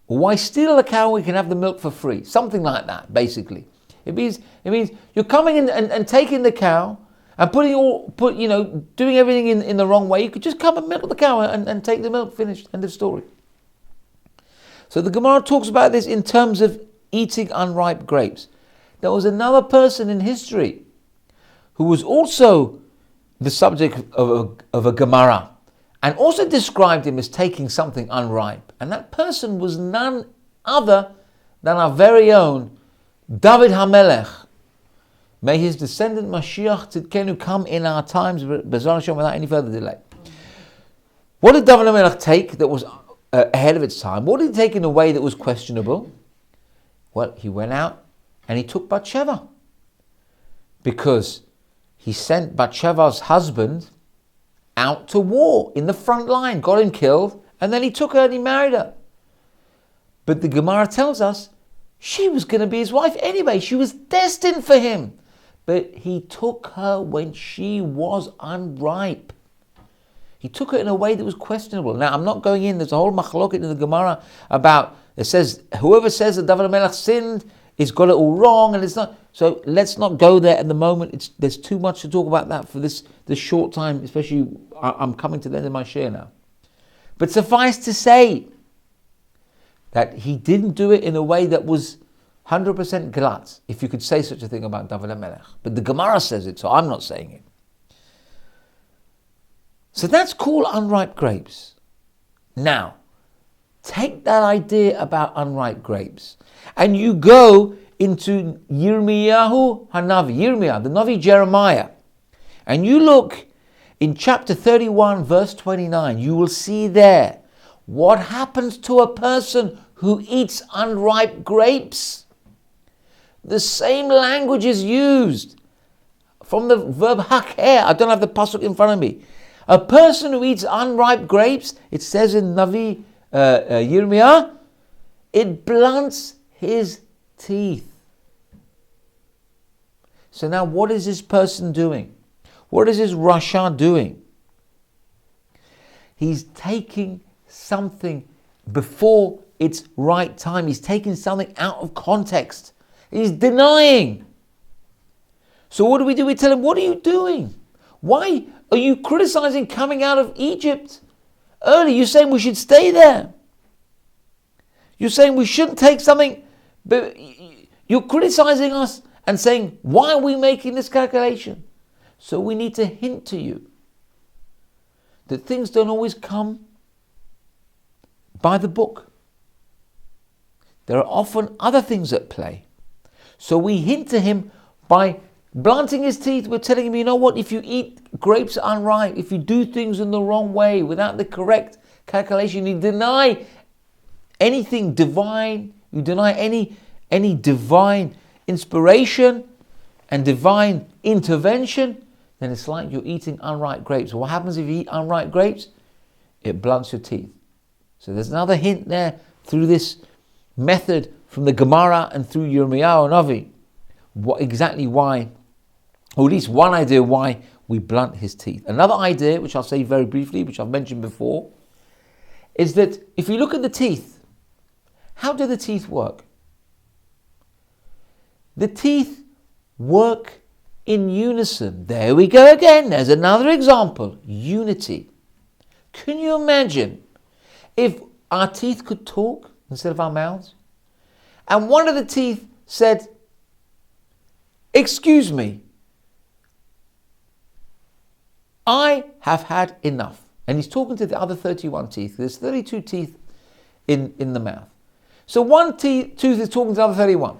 Why steal the cow when we can have the milk for free? Something like that, basically. It means you're coming in and taking the cow and doing everything in the wrong way. You could just come and milk the cow and take the milk, finished, end of story. So the Gemara talks about this in terms of eating unripe grapes. There was another person in history who was also the subject of a Gemara and also described him as taking something unripe. And that person was none other than our very own David HaMelech. May his descendant Mashiach Tzidkenu come in our times, B'ezras Hashem, without any further delay. What did David HaMelech take that was ahead of its time? What did he take in a way that was questionable? Well, he went out and he took Bathsheba. Because he sent Bathsheba's husband out to war in the front line, got him killed, and then he took her and he married her. But the Gemara tells us she was going to be his wife anyway. She was destined for him. But he took her when she was unripe. He took it in a way that was questionable. Now, I'm not going in. There's a whole machloket in the Gemara about, it says, whoever says that David HaMelech sinned, he's got it all wrong, and it's not. So let's not go there at the moment. There's too much to talk about that for this short time, especially I'm coming to the end of my share now. But suffice to say that he didn't do it in a way that was 100% glatt, if you could say such a thing about David HaMelech. But the Gemara says it, so I'm not saying it. So that's called unripe grapes. Now, take that idea about unripe grapes and you go into Yirmiyahu Hanavi, Yirmiyah, the Navi Jeremiah, and you look in chapter 31, verse 29, you will see there what happens to a person who eats unripe grapes. The same language is used from the verb haker. I don't have the pasuk in front of me. A person who eats unripe grapes, it says in Navi Yirmiyah, it blunts his teeth. So now what is this person doing? What is this Rasha doing? He's taking something before its right time. He's taking something out of context. He's denying. So what do? We tell him, what are you doing? Why are you criticizing coming out of Egypt early? You're saying we should stay there. You're saying we shouldn't take something, but you're criticizing us and saying, why are we making this calculation? So we need to hint to you that things don't always come by the book. There are often other things at play. So we hint to him by blunting his teeth. We're telling him, you know what, if you eat grapes unripe, if you do things in the wrong way, without the correct calculation, you deny anything divine, you deny any divine inspiration and divine intervention, then it's like you're eating unripe grapes. What happens if you eat unripe grapes? It blunts your teeth. So there's another hint there through this method from the Gemara and through Yirmiyahu Navi. Why, or at least one idea why we blunt his teeth. Another idea, which I'll say very briefly, which I've mentioned before, is that if you look at the teeth, how do the teeth work? The teeth work in unison. There we go again. There's another example. Unity. Can you imagine if our teeth could talk instead of our mouths? And one of the teeth said, "Excuse me, I have had enough." And he's talking to the other 31 teeth. There's 32 teeth in the mouth. So one tooth is talking to the other 31.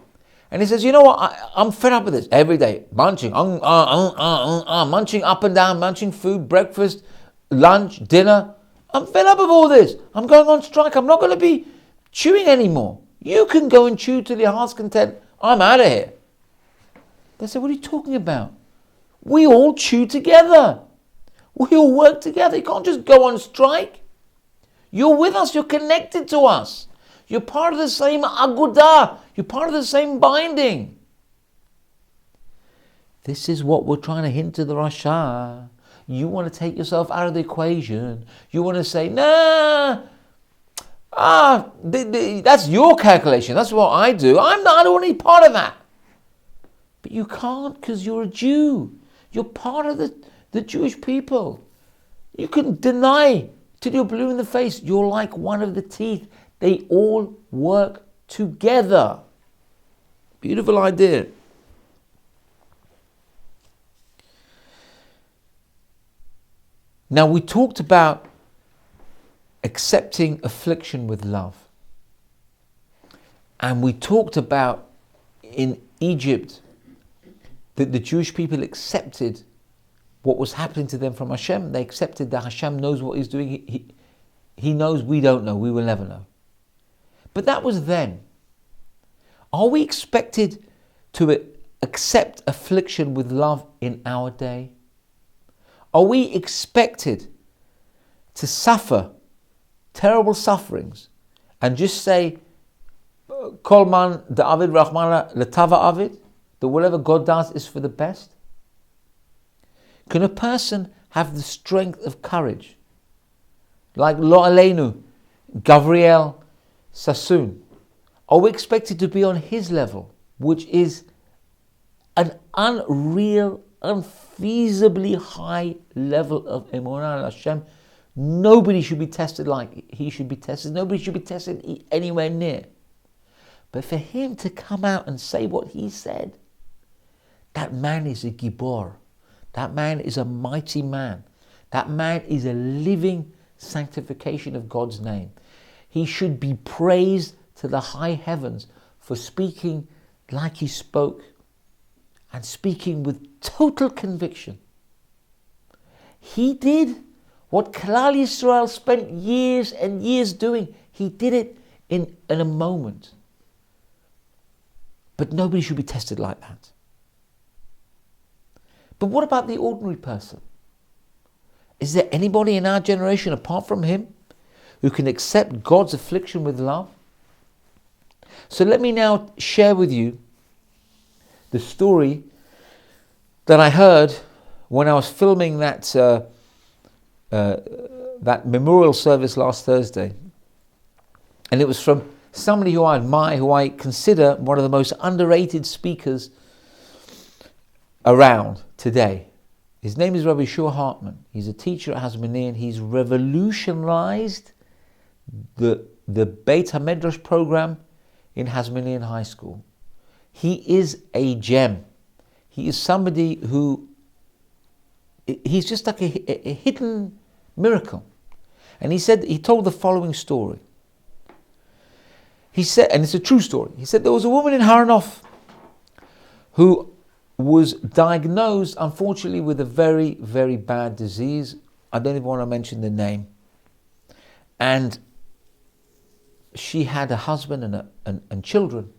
And he says, you know what, I'm fed up with this every day. Munching, munching up and down, munching food, breakfast, lunch, dinner. I'm fed up with all this. I'm going on strike. I'm not going to be chewing anymore. You can go and chew till your heart's content. I'm out of here. They said, what are you talking about? We all chew together. We all work together. You can't just go on strike. You're with us. You're connected to us. You're part of the same agudah. You're part of the same binding. This is what we're trying to hint to the Rasha. You want to take yourself out of the equation. You want to say, nah, that's your calculation. That's what I do. I don't want any part of that. But you can't, because you're a Jew. You're part of the Jewish people. You can deny till you're blue in the face. You're like one of the teeth. They all work together. Beautiful idea. Now, we talked about accepting affliction with love. And we talked about in Egypt that the Jewish people accepted what was happening to them from Hashem. They accepted that Hashem knows what He's doing. He knows, we don't know, we will never know. But that was then. Are we expected to accept affliction with love in our day? Are we expected to suffer terrible sufferings and just say, Kol man da'avid rachmana letava avid, that whatever God does is for the best? Can a person have the strength of courage like Lo Aleinu, Gabriel Sassoon, are we expected to be on his level, which is an unreal, unfeasibly high level of emunah in Hashem? Nobody should be tested like he should be tested. Nobody should be tested anywhere near. But for him to come out and say what he said, that man is a gibor. That man is a mighty man. That man is a living sanctification of God's name. He should be praised to the high heavens for speaking like he spoke and speaking with total conviction. He did what Klal Yisrael spent years and years doing. He did it in a moment. But nobody should be tested like that. But what about the ordinary person? Is there anybody in our generation apart from him who can accept God's affliction with love? So let me now share with you the story that I heard when I was filming that memorial service last Thursday. And it was from somebody who I admire, who I consider one of the most underrated speakers around today. His name is Rabbi Yeshua Hartman. He's a teacher at Hasmonean. He's revolutionized the Beit HaMedrash program in Hasmonean High School. He is a gem. He is somebody who, he's just like a hidden miracle. And he told the following story. He said, and it's a true story, he said there was a woman in Haranoff who was diagnosed, unfortunately, with a very, very bad disease. I don't even want to mention the name. And she had a husband and children.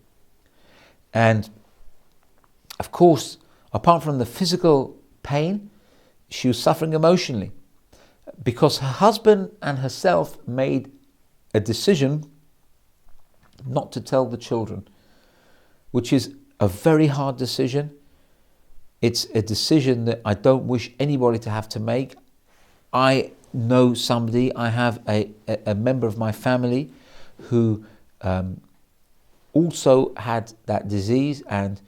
And of course, apart from the physical pain, she was suffering emotionally because her husband and herself made a decision not to tell the children, which is a very hard decision. It's a decision that I don't wish anybody to have to make. I know somebody, I have a member of my family who also had that disease, and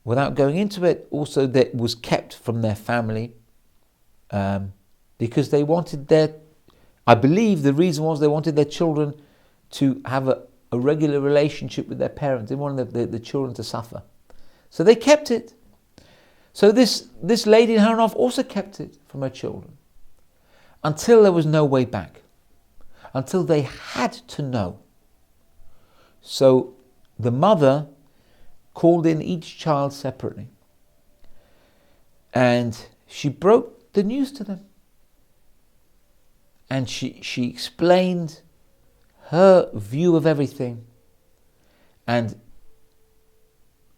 without going into it, also that was kept from their family because they wanted I believe the reason was they wanted their children to have a regular relationship with their parents. They wanted the children to suffer. So they kept it. So this lady in Haranoff also kept it from her children until there was no way back, until they had to know. So the mother called in each child separately and she broke the news to them. And she explained her view of everything. And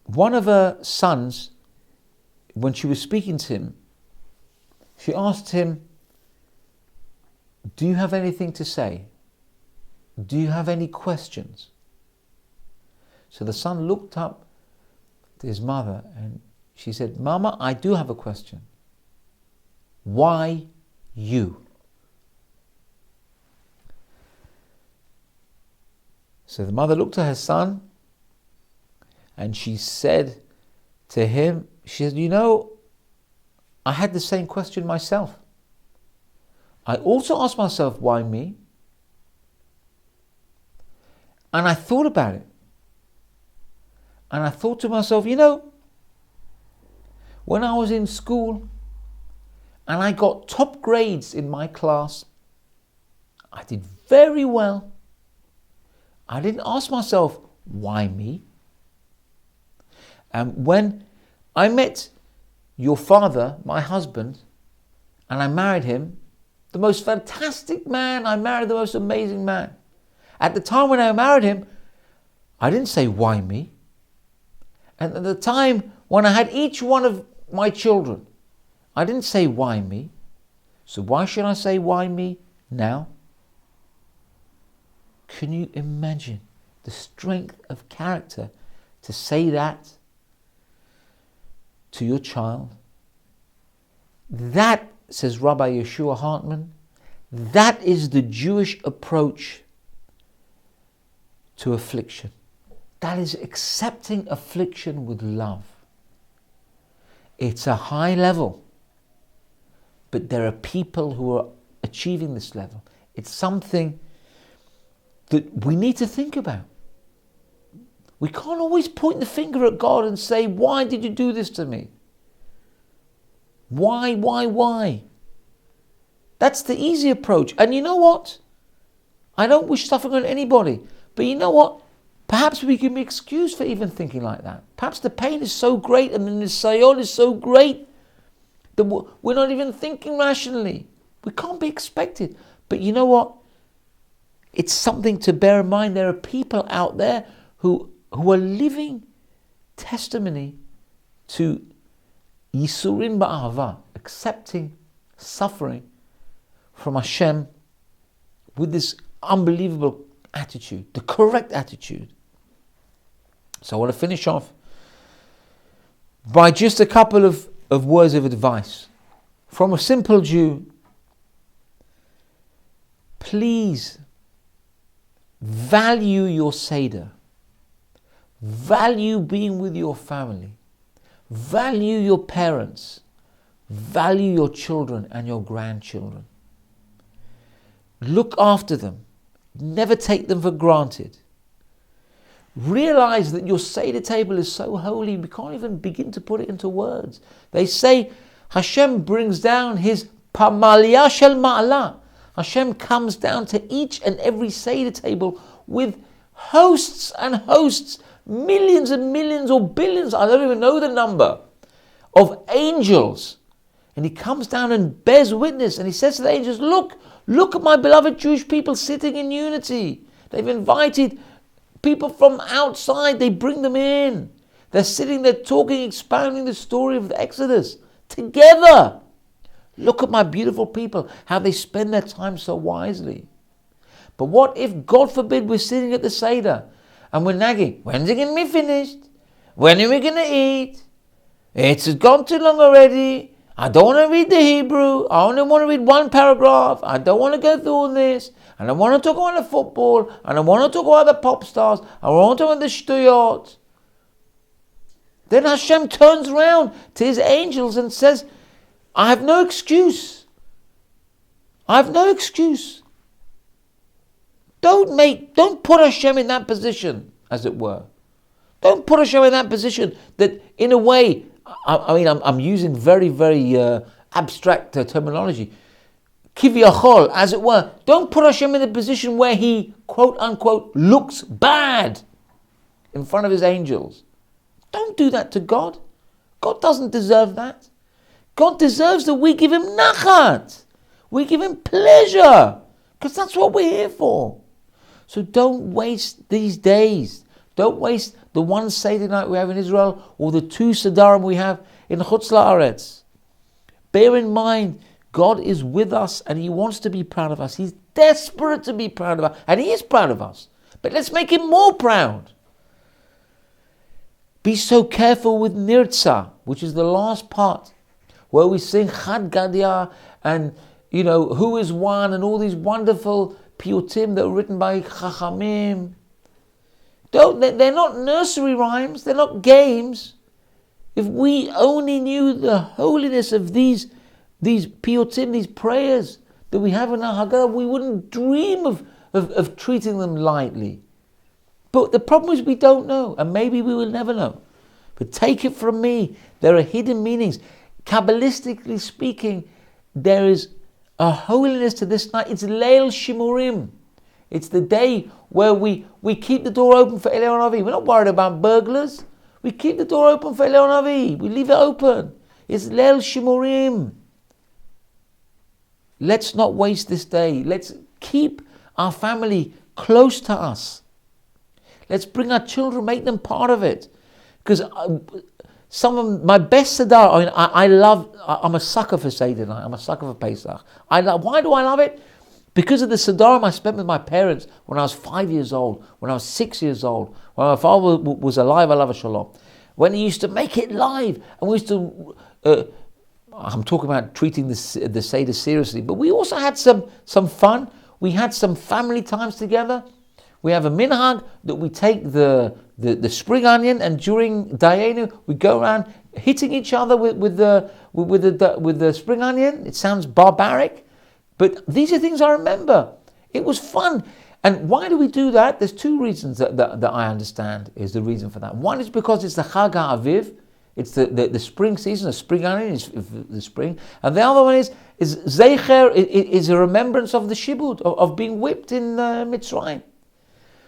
one of her sons, when she was speaking to him, she asked him, "Do you have anything to say? Do you have any questions?" So the son looked up to his mother and she said, "Mama, I do have a question. Why you?" So the mother looked at her son and she said to him, she said, I had the same question myself. I also asked myself, why me? And I thought about it. And I thought to myself, when I was in school and I got top grades in my class, I did very well. I didn't ask myself, why me? And when I met your father, my husband, and I married him, the most fantastic man, I married the most amazing man. At the time when I married him, I didn't say, why me? And at the time when I had each one of my children, I didn't say, why me? So why should I say, why me now? Can you imagine the strength of character to say that to your child? That, says Rabbi Yeshua Hartman, That is the Jewish approach to affliction. That is accepting affliction with love. It's a high level, but there are people who are achieving this level. It's something that we need to think about. We can't always point the finger at God and say, why did you do this to me? Why? That's the easy approach. And you know what? I don't wish suffering on anybody. But you know what? Perhaps we can be excused for even thinking like that. Perhaps the pain is so great and the nisayon is so great that we're not even thinking rationally. We can't be expected. But you know what? It's something to bear in mind. There are people out there who are living testimony to Yisurin ba'ahava, accepting suffering from Hashem with this unbelievable attitude, the correct attitude. So I want to finish off by just a couple of words of advice from a simple Jew. Please value your Seder. Value being with your family. Value your parents. Value your children and your grandchildren. Look after them. Never take them for granted. Realize that your Seder table is so holy, we can't even begin to put it into words. They say Hashem brings down His Pamaliyah Shel Ma'ala. Hashem comes down to each and every Seder table with hosts and hosts, millions and millions or billions, I don't even know the number, of angels. And He comes down and bears witness, and He says to the angels, look at my beloved Jewish people sitting in unity. They've invited people from outside, they bring them in. They're sitting there talking, expounding the story of the Exodus together. Look at my beautiful people, how they spend their time so wisely. But what if, God forbid, we're sitting at the Seder and we're nagging, when's it going to be finished? When are we going to eat? It's gone too long already. I don't want to read the Hebrew. I only want to read one paragraph. I don't want to go through all this. And I want to talk about the football. And I want to talk about the pop stars. I want to talk about the shtuyot. Then Hashem turns around to His angels and says, I have no excuse. I have no excuse. Don't put Hashem in that position, as it were. Don't put Hashem in that position that, in a way, I'm using very, very abstract terminology. Kiviyachol, as it were. Don't put Hashem in a position where He, quote unquote, looks bad in front of His angels. Don't do that to God. God doesn't deserve that. God deserves that we give Him nachat. We give Him pleasure. Because that's what we're here for. So don't waste these days. Don't waste the one Seder night we have in Israel or the two Sedarim we have in Chutz La'aretz. Bear in mind, God is with us and He wants to be proud of us. He's desperate to be proud of us. And He is proud of us. But let's make Him more proud. Be so careful with Nirtza, which is the last part, where we sing Chad Gadya and, who is one, and all these wonderful piyutim that are written by Chachamim. They're not nursery rhymes, they're not games. If we only knew the holiness of these piyutim, these prayers that we have in our Haggadah, we wouldn't dream of treating them lightly. But the problem is we don't know, and maybe we will never know. But take it from me, there are hidden meanings. Kabbalistically speaking, there is a holiness to this night. It's Leil Shimurim. It's the day where we keep the door open for Eliyahu Navi. We're not worried about burglars. We keep the door open for Eliyahu Navi. We leave it open. It's Leil Shimurim. Let's not waste this day. Let's keep our family close to us. Let's bring our children, make them part of it. Because some of my best Sedar, I'm a sucker for Seder night. I'm a sucker for Pesach. Why do I love it? Because of the Sedarim I spent with my parents when I was 5 years old, when I was 6 years old, when my father was alive, alav shalom. When he used to make it live, and we used to I'm talking about treating the Seder seriously, but we also had some fun. We had some family times together. We have a minhag that we take the spring onion, and during Dayenu we go around hitting each other with the spring onion. It sounds barbaric, but these are things I remember. It was fun. And why do we do that? There's two reasons that I understand is the reason for that. One is because it's the Chag HaAviv. It's the spring season, the spring onion is the spring. And the other one is Zeicher, is a remembrance of the Shibud, of being whipped in Mitzrayim.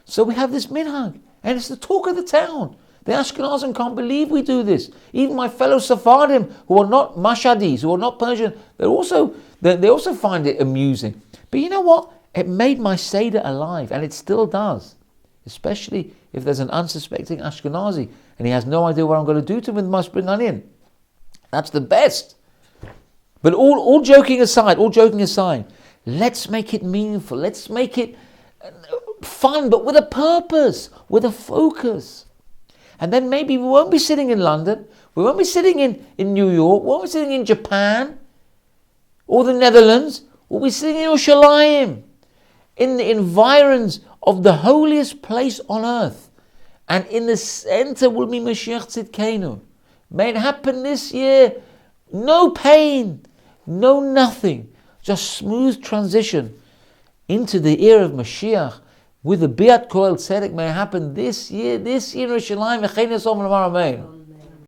So we have this minhag, and it's the talk of the town. The Ashkenazim can't believe we do this. Even my fellow Sephardim, who are not Mashadis, who are not Persian, they also find it amusing. But you know what? It made my Seder alive, and it still does. Especially if there's an unsuspecting Ashkenazi, and he has no idea what I'm going to do to him with my spring onion. That's the best. But all joking aside, let's make it meaningful. Let's make it fun, but with a purpose, with a focus. And then maybe we won't be sitting in London, we won't be sitting in New York, we won't be sitting in Japan or the Netherlands, we'll be sitting in Yerushalayim, in the environs of the holiest place on earth. And in the center will be Mashiach Tzidkenu. May it happen this year. No pain, no nothing. Just smooth transition into the era of Mashiach with the Biat Koel Tzedek. May it happen this year in Yerushalayim.